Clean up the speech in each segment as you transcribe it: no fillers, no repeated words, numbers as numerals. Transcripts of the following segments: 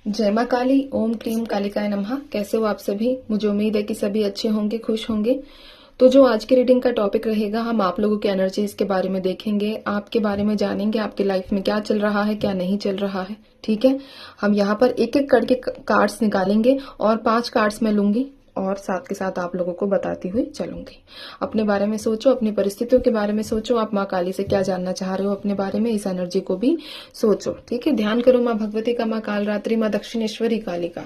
जय माँ काली। ओम क्लीम कालिकाय नमः। कैसे हो आप सभी? मुझे उम्मीद है कि सभी अच्छे होंगे, खुश होंगे। तो जो आज की रीडिंग का टॉपिक रहेगा, हम आप लोगों के एनर्जीज के बारे में देखेंगे, आपके बारे में जानेंगे, आपकी लाइफ में क्या चल रहा है, क्या नहीं चल रहा है। ठीक है, हम यहाँ पर एक एक करके कार्ड्स निकालेंगे और 5 कार्ड्स मैं लूंगी और साथ के साथ आप लोगों को बताती हुई चलूंगी। अपने बारे में सोचो, अपनी परिस्थितियों के बारे में सोचो, आप माँ काली से क्या जानना चाह रहे हो अपने बारे में, इस एनर्जी को भी सोचो। ठीक है, ध्यान करो माँ भगवती का, माँ कालरात्रि, माँ दक्षिणेश्वरी काली का।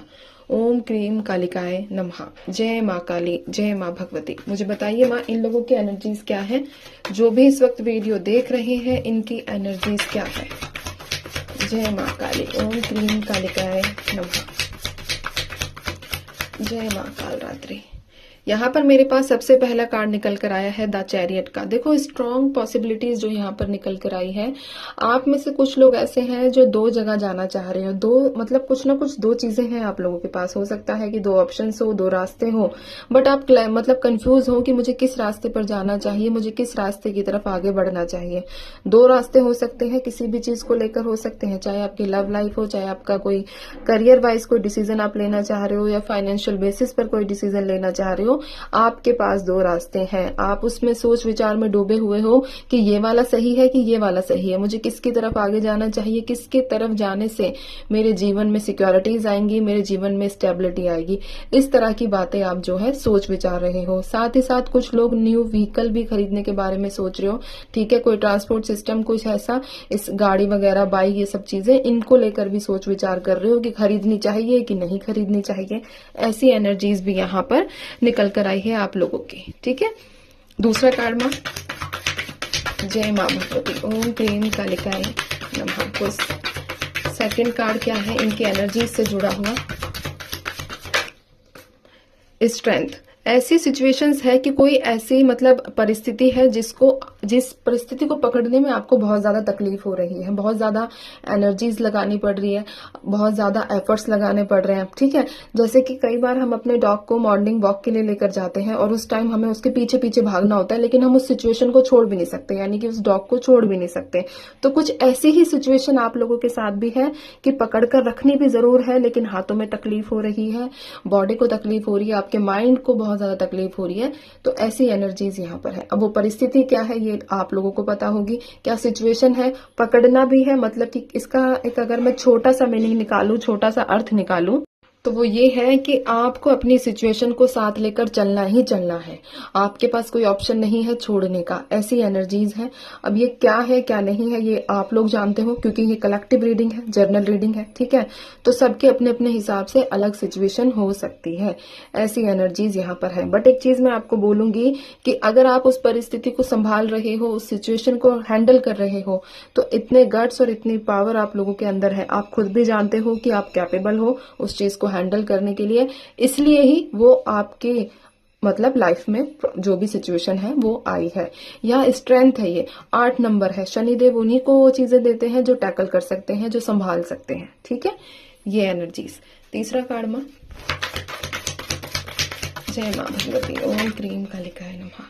ओम क्रीम कालिकाय नमः। जय माँ काली, जय माँ भगवती। मुझे बताइए माँ, इन लोगों की एनर्जीज क्या है? जो भी इस वक्त वीडियो देख रहे हैं, इनकी एनर्जीज क्या है? जय माँ काली। ओम क्रीम कालिकाय नमः। जय माँ कालरात्रि। यहाँ पर मेरे पास सबसे पहला कार्ड निकल कर आया है द चैरियट का। देखो, स्ट्रॉन्ग पॉसिबिलिटीज जो यहाँ पर निकल कर आई है। आप में से कुछ लोग ऐसे हैं जो 2 जगह जाना चाह रहे हो। दो मतलब कुछ ना कुछ 2 चीजें हैं आप लोगों के पास। हो सकता है कि 2 ऑप्शंस हो, 2 रास्ते हो, बट आप मतलब कंफ्यूज हो कि मुझे किस रास्ते पर जाना चाहिए, मुझे किस रास्ते की तरफ आगे बढ़ना चाहिए। 2 रास्ते हो सकते हैं, किसी भी चीज को लेकर हो सकते हैं, चाहे आपकी लव लाइफ हो, चाहे आपका कोई करियर वाइज कोई डिसीजन आप लेना चाह रहे हो, या फाइनेंशियल बेसिस पर कोई डिसीजन लेना चाह रहे हो। आपके पास 2 रास्ते हैं। आप उसमें सोच विचार में डूबे हुए हो कि ये वाला सही है कि ये वाला सही है, मुझे किसकी तरफ आगे जाना चाहिए, किसकी तरफ जाने से मेरे जीवन में सिक्योरिटीज आएंगी, मेरे जीवन में स्टेबिलिटी आएगी। इस तरह की बातें आप जो है सोच विचार रहे हो। साथ ही साथ कुछ लोग न्यू व्हीकल भी खरीदने के बारे में सोच रहे हो। ठीक है, कोई ट्रांसपोर्ट सिस्टम कुछ ऐसा, इस गाड़ी वगैरह, बाइक, ये सब चीजें, इनको लेकर भी सोच विचार कर रहे हो कि खरीदनी चाहिए कि नहीं खरीदनी चाहिए। ऐसी एनर्जीज भी यहाँ पर निकल कर आई है आप लोगों की। ठीक है, दूसरा कार्ड माँ। जय माँ भगवती। ओम क्लीम कालिकाय नमः। तो सेकंड कार्ड क्या है इनकी एनर्जी से जुड़ा हुआ? स्ट्रेंथ। ऐसी सिचुएशंस है कि कोई ऐसी मतलब परिस्थिति है जिस परिस्थिति को पकड़ने में आपको बहुत ज्यादा तकलीफ हो रही है, बहुत ज्यादा एनर्जीज लगानी पड़ रही है, बहुत ज्यादा एफर्ट्स लगाने पड़ रहे हैं। ठीक है, जैसे कि कई बार हम अपने डॉग को मॉर्निंग वॉक के लिए लेकर जाते हैं और उस टाइम हमें उसके पीछे पीछे भागना होता है, लेकिन हम उस सिचुएशन को छोड़ भी नहीं सकते, यानी कि उस डॉग को छोड़ भी नहीं सकते। तो कुछ ऐसी ही सिचुएशन आप लोगों के साथ भी है कि पकड़कर रखनी भी जरूर है, लेकिन हाथों में तकलीफ हो रही है, बॉडी को तकलीफ हो रही है, आपके माइंड को बहुत ज्यादा तकलीफ हो रही है। तो ऐसी एनर्जीज यहाँ पर है। अब वो परिस्थिति क्या है ये आप लोगों को पता होगी, क्या सिचुएशन है, पकड़ना भी है। मतलब कि इसका एक अगर मैं छोटा सा मीनिंग निकालूं, छोटा सा अर्थ निकालूं, तो वो ये है कि आपको अपनी सिचुएशन को साथ लेकर चलना ही चलना है। आपके पास कोई ऑप्शन नहीं है छोड़ने का। ऐसी एनर्जीज है। अब ये क्या है क्या नहीं है ये आप लोग जानते हो, क्योंकि ये कलेक्टिव रीडिंग है, जर्नल रीडिंग है। ठीक है, तो सबके अपने अपने हिसाब से अलग सिचुएशन हो सकती है। ऐसी एनर्जीज यहाँ पर है। बट एक चीज मैं आपको बोलूंगी कि अगर आप उस परिस्थिति को संभाल रहे हो, उस सिचुएशन को हैंडल कर रहे हो, तो इतने गट्स और इतनी पावर आप लोगों के अंदर है। आप खुद भी जानते हो कि आप कैपेबल हो उस चीज को हैंडल करने के लिए। इसलिए ही वो आपके मतलब लाइफ में जो भी सिचुएशन है वो आई है। यह स्ट्रेंथ है, ये 8 नंबर है। शनिदेव उन्हीं को वो चीजें देते हैं जो टैकल कर सकते हैं, जो संभाल सकते हैं। ठीक है, ये एनर्जीज। तीसरा कार्ड मां। जय मां भगवती। ओम क्रीम कालिकाय नमः।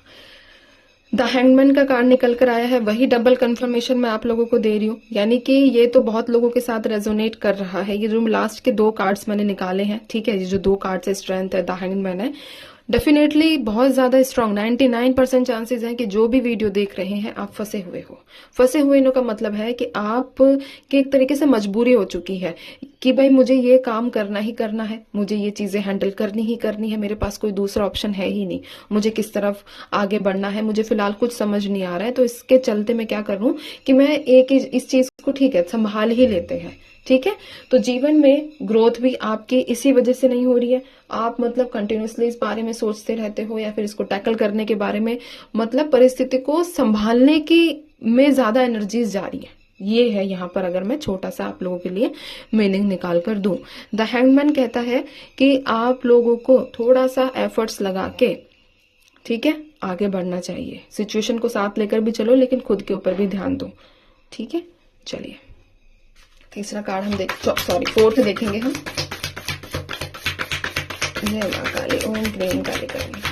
द हैंगमैन का कार्ड निकल कर आया है। वही डबल कंफर्मेशन मैं आप लोगों को दे रही हूँ, यानी कि ये तो बहुत लोगों के साथ रेजोनेट कर रहा है। ये जो लास्ट के 2 कार्ड्स मैंने निकाले हैं, ठीक है, ये जो 2 कार्ड्स है, स्ट्रेंथ है, द हैंगमैन है, डेफिनेटली बहुत ज्यादा स्ट्रांग 99% चांसेस हैं कि जो भी वीडियो देख रहे हैं आप फंसे हुए हो। फंसे हुए का मतलब है कि आप की एक तरीके से मजबूरी हो चुकी है कि भाई मुझे ये काम करना ही करना है, मुझे ये चीजें हैंडल करनी ही करनी है, मेरे पास कोई दूसरा ऑप्शन है ही नहीं, मुझे किस तरफ आगे बढ़ना है मुझे फिलहाल कुछ समझ नहीं आ रहा है। तो इसके चलते मैं क्या करूं कि मैं एक इस चीज को ठीक है संभाल ही लेते हैं। ठीक है, तो जीवन में ग्रोथ भी आपकी इसी वजह से नहीं हो रही है। आप मतलब कंटिन्यूअसली इस बारे में सोचते रहते हो, या फिर इसको टैकल करने के बारे में, मतलब परिस्थिति को संभालने की में ज्यादा एनर्जीज जा रही है। ये है यहाँ पर, अगर मैं छोटा सा आप लोगों के लिए मीनिंग निकाल कर दूं। द हैंगमैन कहता है कि आप लोगों को थोड़ा सा एफर्ट्स लगा के, ठीक है, आगे बढ़ना चाहिए। सिचुएशन को साथ लेकर भी चलो, लेकिन खुद के ऊपर भी ध्यान दो। ठीक है, चलिए तीसरा कार्ड हम फोर्थ देखेंगे हम। जय मां काली। ओम क्लीम कालिकाय नमः।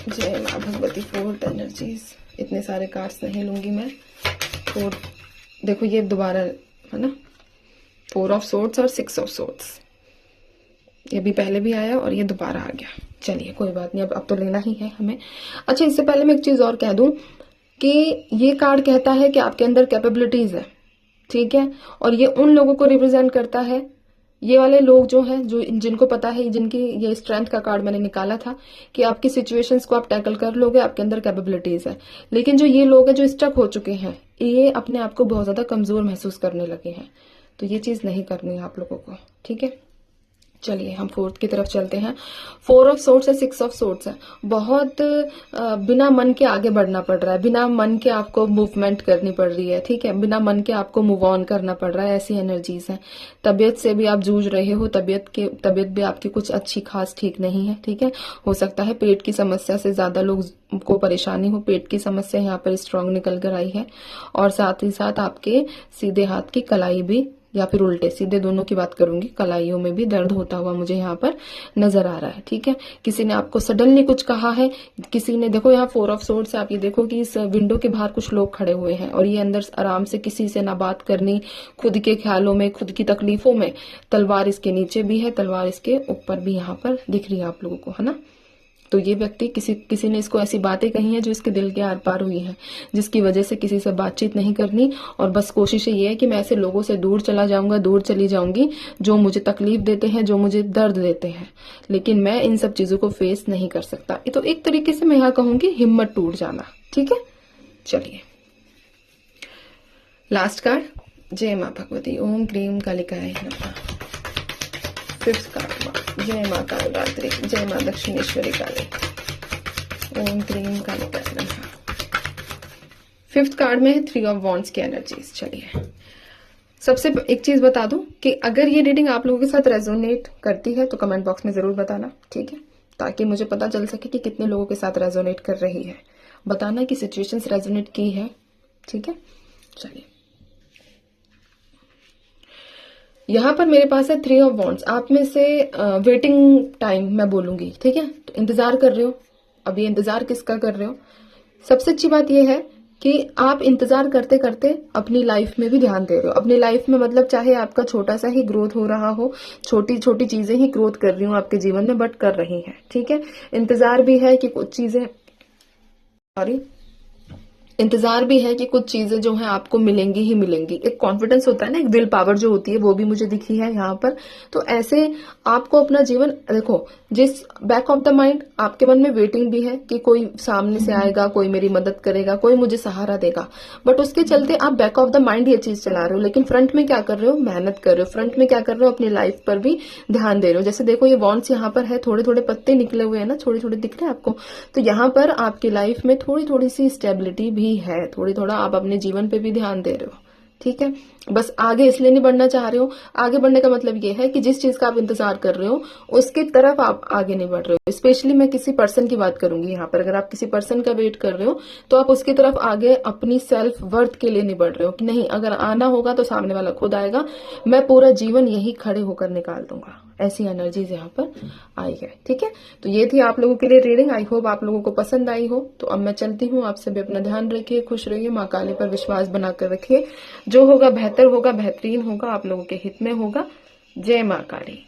जय मां भगवती। 4 एनर्जीज। इतने सारे कार्ड्स नहीं लूंगी मैं। और देखो ये दोबारा है ना, 4 ऑफ सोर्ड्स और 6 ऑफ सोर्ड्स, ये भी पहले भी आया और ये दोबारा आ गया। चलिए कोई बात नहीं, अब तो लेना ही है हमें। अच्छा, इससे पहले मैं एक चीज और कह दूं कि ये कार्ड कहता है कि आपके अंदर कैपेबिलिटीज है, ठीक है, और ये उन लोगों को रिप्रेजेंट करता है, ये वाले लोग जो हैं, जो जिनको पता है, जिनकी ये स्ट्रेंथ का कार्ड मैंने निकाला था कि आपकी सिचुएशंस को आप टैकल कर लोगे, आपके अंदर कैपेबिलिटीज है। लेकिन जो ये लोग हैं जो स्टक हो चुके हैं, ये अपने आप को बहुत ज्यादा कमजोर महसूस करने लगे हैं, तो ये चीज नहीं करनी है आप लोगों को, ठीक है। चलिए हम 4th की तरफ चलते हैं। 4 ऑफ सोर्ड्स है, 6 ऑफ सोर्ड्स है। बहुत बिना मन के आगे बढ़ना पड़ रहा है, बिना मन के आपको मूवमेंट करनी पड़ रही है, ठीक है, बिना मन के आपको मूव ऑन करना पड़ रहा है, ऐसी एनर्जीज है। तबीयत से भी आप जूझ रहे हो, तबीयत भी आपकी कुछ अच्छी खास ठीक नहीं है, ठीक है। हो सकता है पेट की समस्या से ज्यादा लोग को परेशानी हो, पेट की समस्या यहाँ पर स्ट्रांग निकल कर आई है, और साथ ही साथ आपके सीधे हाथ की कलाई भी, या फिर उल्टे सीधे दोनों की बात करूंगी, कलाइयों में भी दर्द होता हुआ मुझे यहाँ पर नजर आ रहा है, ठीक है। किसी ने आपको सडनली कुछ कहा है, किसी ने, देखो यहाँ 4 ऑफ सोर्ड्स है, आप ये देखो कि इस विंडो के बाहर कुछ लोग खड़े हुए हैं और ये अंदर आराम से किसी से ना बात करनी, खुद के ख्यालों में, खुद की तकलीफों में। तलवार इसके नीचे भी है, तलवार इसके ऊपर भी यहाँ पर दिख रही है आप लोगों को, है ना। तो ये व्यक्ति किसी ने इसको ऐसी बातें कही हैं जो इसके दिल के आर पार हुई हैं, जिसकी वजह से किसी से बातचीत नहीं करनी, और बस कोशिश ये है कि मैं ऐसे लोगों से दूर चला जाऊंगा, दूर चली जाऊंगी जो मुझे तकलीफ देते हैं, जो मुझे दर्द देते हैं, लेकिन मैं इन सब चीजों को फेस नहीं कर सकता। तो एक तरीके से मैं यहाँ कहूंगी हिम्मत टूट जाना, ठीक है। चलिए लास्ट कार्ड, जय माँ भगवती, ओम क्रीम कालिकाय नमः। 5th कार्ड, जय माँ कालरात्रि, जय माँ दक्षिणेश्वरी काली, ओम क्रीम कालिकाय नमः। 5th कार्ड में है 3 ऑफ वॉन्ड्स की एनर्जीज। चलिए सबसे एक चीज बता दूं कि अगर ये रीडिंग आप लोगों के साथ रेजोनेट करती है तो कमेंट बॉक्स में जरूर बताना, ठीक है, ताकि मुझे पता चल सके कि कितने लोगों के साथ रेजोनेट कर रही है। बताना कि सिचुएशंस रेजोनेट की है, ठीक है। चलिए यहाँ पर मेरे पास है 3 ऑफ वॉन्ड्स। आप में से वेटिंग टाइम मैं बोलूंगी, ठीक है, तो इंतजार कर रहे हो। अब ये इंतजार किसका कर रहे हो? सबसे अच्छी बात ये है कि आप इंतजार करते करते अपनी लाइफ में भी ध्यान दे रहे हो। अपनी लाइफ में मतलब चाहे आपका छोटा सा ही ग्रोथ हो रहा हो, छोटी छोटी चीजें ही ग्रोथ कर रही हूँ आपके जीवन में, बट कर रही हैं, ठीक है। इंतजार भी है कि कुछ चीजें, इंतजार भी है कि कुछ चीजें जो है आपको मिलेंगी ही मिलेंगी। एक कॉन्फिडेंस होता है ना, एक विल पावर जो होती है, वो भी मुझे दिखी है यहाँ पर। तो ऐसे आपको अपना जीवन, देखो, जिस बैक ऑफ द माइंड आपके मन में वेटिंग भी है कि कोई सामने से आएगा, कोई मेरी मदद करेगा, कोई मुझे सहारा देगा, बट उसके चलते आप बैक ऑफ द माइंड ये चीज चला रहे हो, लेकिन फ्रंट में क्या कर रहे हो? मेहनत कर रहे हो। फ्रंट में क्या कर रहे हो? अपनी लाइफ पर भी ध्यान दे रहे हो। जैसे देखो ये वॉन्ड्स यहाँ पर है, थोड़े थोड़े पत्ते निकले हुए हैं ना, छोटे छोटे दिख रहे हैं आपको। तो यहाँ पर आपकी लाइफ में थोड़ी थोड़ी सी स्टेबिलिटी भी है, थोड़ा आप अपने जीवन पे भी ध्यान दे रहे हो, ठीक है। बस आगे इसलिए नहीं बढ़ना चाह रहे हो। आगे बढ़ने का मतलब ये है कि जिस चीज का आप इंतजार कर रहे हो उसकी तरफ आप आगे नहीं बढ़ रहे हो। स्पेशली मैं किसी पर्सन की बात करूंगी यहाँ पर। अगर आप किसी पर्सन का वेट कर रहे हो तो आप उसकी तरफ आगे अपनी सेल्फ वर्थ के लिए नहीं बढ़ रहे हो कि नहीं, अगर आना होगा तो सामने वाला खुद आएगा, मैं पूरा जीवन यही खड़े होकर निकाल दूंगा। ऐसी एनर्जीज यहाँ पर आई है, ठीक है। तो ये थी आप लोगों के लिए रीडिंग। आई होप आप लोगों को पसंद आई हो। तो अब मैं चलती हूँ। आप सभी अपना ध्यान रखिए, खुश रहिए, माँ काली पर विश्वास बनाकर रखिए। जो होगा बेहतर होगा, बेहतरीन होगा, आप लोगों के हित में होगा। जय माँ काली।